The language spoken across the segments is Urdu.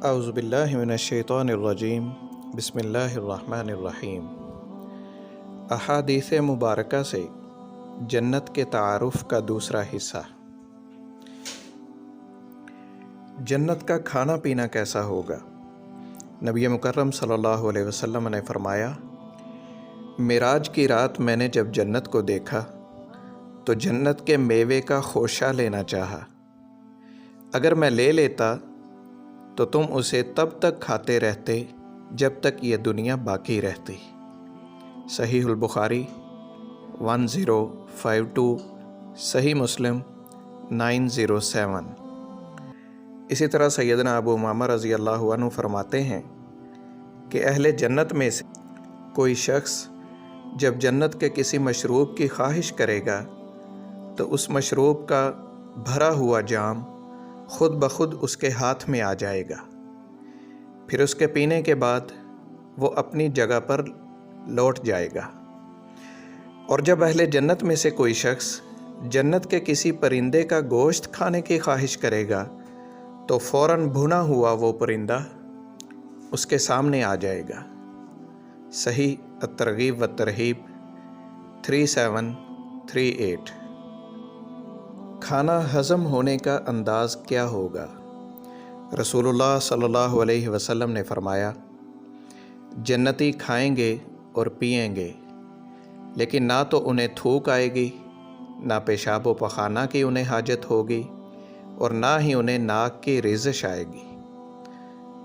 اعوذ باللہ من الشیطان الرجیم بسم اللہ الرحمن الرحیم۔ احادیث مبارکہ سے جنت کے تعارف کا دوسرا حصہ۔ جنت کا کھانا پینا کیسا ہوگا؟ نبی مکرم صلی اللہ علیہ وسلم نے فرمایا، معراج کی رات میں نے جب جنت کو دیکھا تو جنت کے میوے کا خوشہ لینا چاہا۔ اگر میں لے لیتا تو تم اسے تب تک کھاتے رہتے جب تک یہ دنیا باقی رہتی۔ صحیح البخاری 1052، صحیح مسلم 907۔ اسی طرح سیدنا ابو امامہ رضی اللہ عنہ فرماتے ہیں کہ اہل جنت میں سے کوئی شخص جب جنت کے کسی مشروب کی خواہش کرے گا تو اس مشروب کا بھرا ہوا جام خود بخود اس کے ہاتھ میں آ جائے گا، پھر اس کے پینے کے بعد وہ اپنی جگہ پر لوٹ جائے گا۔ اور جب اہل جنت میں سے کوئی شخص جنت کے کسی پرندے کا گوشت کھانے کی خواہش کرے گا تو فوراً بھنا ہوا وہ پرندہ اس کے سامنے آ جائے گا۔ صحیح الترغیب والترہیب 3738۔ کھانا ہضم ہونے کا انداز کیا ہوگا؟ رسول اللہ صلی اللہ علیہ وسلم نے فرمایا، جنتی کھائیں گے اور پئیں گے، لیکن نہ تو انہیں تھوک آئے گی، نہ پیشاب و پخانہ کی انہیں حاجت ہوگی، اور نہ ہی انہیں ناک کی رزش آئے گی۔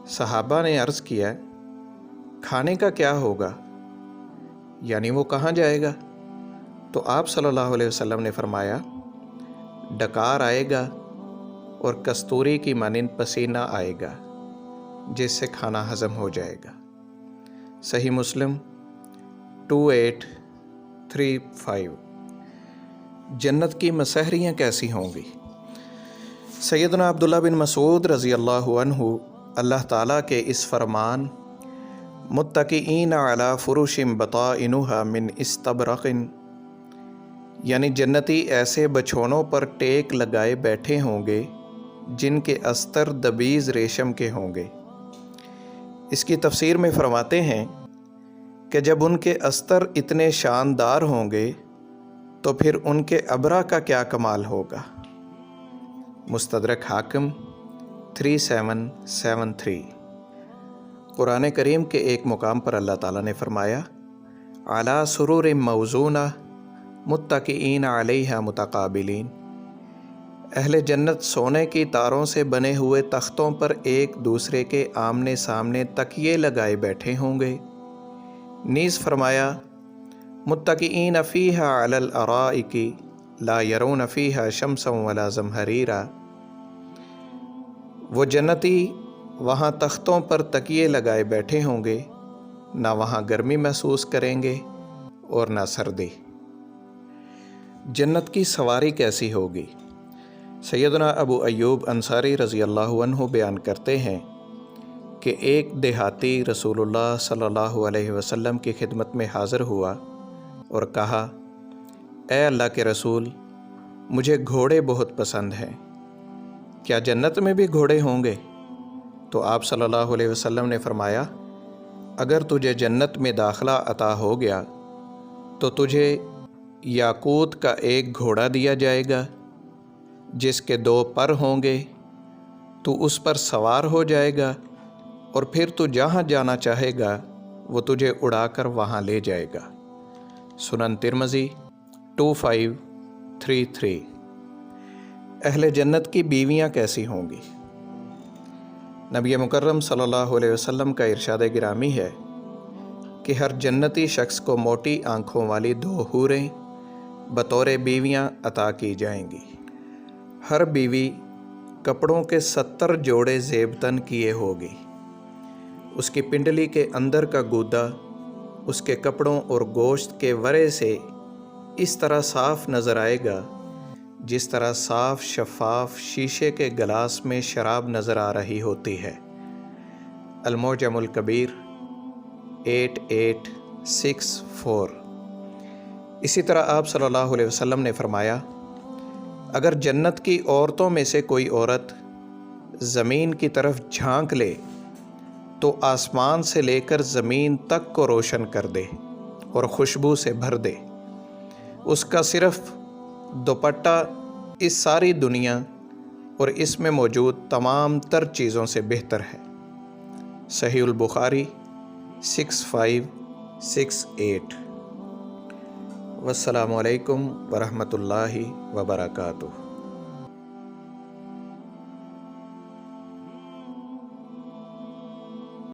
صحابہ نے عرض کیا، کھانے کا کیا ہوگا؟ یعنی وہ کہاں جائے گا؟ تو آپ صلی اللہ علیہ وسلم نے فرمایا، ڈکار آئے گا اور کستوری کی مانند پسینہ آئے گا جس سے کھانا ہضم ہو جائے گا۔ صحیح مسلم 2835۔ جنت کی مسحریاں کیسی ہوں گی؟ سیدنا عبداللہ بن مسعود رضی اللہ عنہ اللہ تعالیٰ کے اس فرمان متکئین علی فرش بطائنها من استبرق، یعنی جنتی ایسے بچھونوں پر ٹیک لگائے بیٹھے ہوں گے جن کے استر دبیز ریشم کے ہوں گے۔ اس کی تفسیر میں فرماتے ہیں کہ جب ان کے استر اتنے شاندار ہوں گے تو پھر ان کے ابرا کا کیا کمال ہوگا۔ مستدرک حاکم 3773۔ قرآن کریم کے ایک مقام پر اللہ تعالیٰ نے فرمایا، علی سرور موضونہ متکئین علیہا متقابلین، اہل جنت سونے کی تاروں سے بنے ہوئے تختوں پر ایک دوسرے کے آمنے سامنے تکیے لگائے بیٹھے ہوں گے۔ نیز فرمایا، متکئین فیہا علی الارائک لا یرون فیہا شمسا ولا زمہریرا، وہ جنتی وہاں تختوں پر تکیے لگائے بیٹھے ہوں گے، نہ وہاں گرمی محسوس کریں گے اور نہ سردی۔ جنت کی سواری کیسی ہوگی؟ سیدنا ابو ایوب انصاری رضی اللہ عنہ بیان کرتے ہیں کہ ایک دیہاتی رسول اللہ صلی اللہ علیہ وسلم کی خدمت میں حاضر ہوا اور کہا، اے اللہ کے رسول، مجھے گھوڑے بہت پسند ہیں، کیا جنت میں بھی گھوڑے ہوں گے؟ تو آپ صلی اللہ علیہ وسلم نے فرمایا، اگر تجھے جنت میں داخلہ عطا ہو گیا تو تجھے یاقوت کا ایک گھوڑا دیا جائے گا جس کے 2 پر ہوں گے، تو اس پر سوار ہو جائے گا اور پھر تو جہاں جانا چاہے گا وہ تجھے اڑا کر وہاں لے جائے گا۔ سنن ترمذی 2533۔ اہل جنت کی بیویاں کیسی ہوں گی؟ نبی مکرم صلی اللہ علیہ وسلم کا ارشاد گرامی ہے کہ ہر جنتی شخص کو موٹی آنکھوں والی 2 حوریں بطور بیویاں عطا کی جائیں گی۔ ہر بیوی کپڑوں کے 70 جوڑے زیب تن کیے ہوگی۔ اس کی پنڈلی کے اندر کا گودا اس کے کپڑوں اور گوشت کے ورے سے اس طرح صاف نظر آئے گا جس طرح صاف شفاف شیشے کے گلاس میں شراب نظر آ رہی ہوتی ہے۔ المعجم الکبیر 8864۔ اسی طرح آپ صلی اللہ علیہ وسلم نے فرمایا، اگر جنت کی عورتوں میں سے کوئی عورت زمین کی طرف جھانک لے تو آسمان سے لے کر زمین تک کو روشن کر دے اور خوشبو سے بھر دے۔ اس کا صرف دوپٹہ اس ساری دنیا اور اس میں موجود تمام تر چیزوں سے بہتر ہے۔ صحیح البخاری 6568۔ والسلام علیکم ورحمۃ اللہ وبرکاتہ۔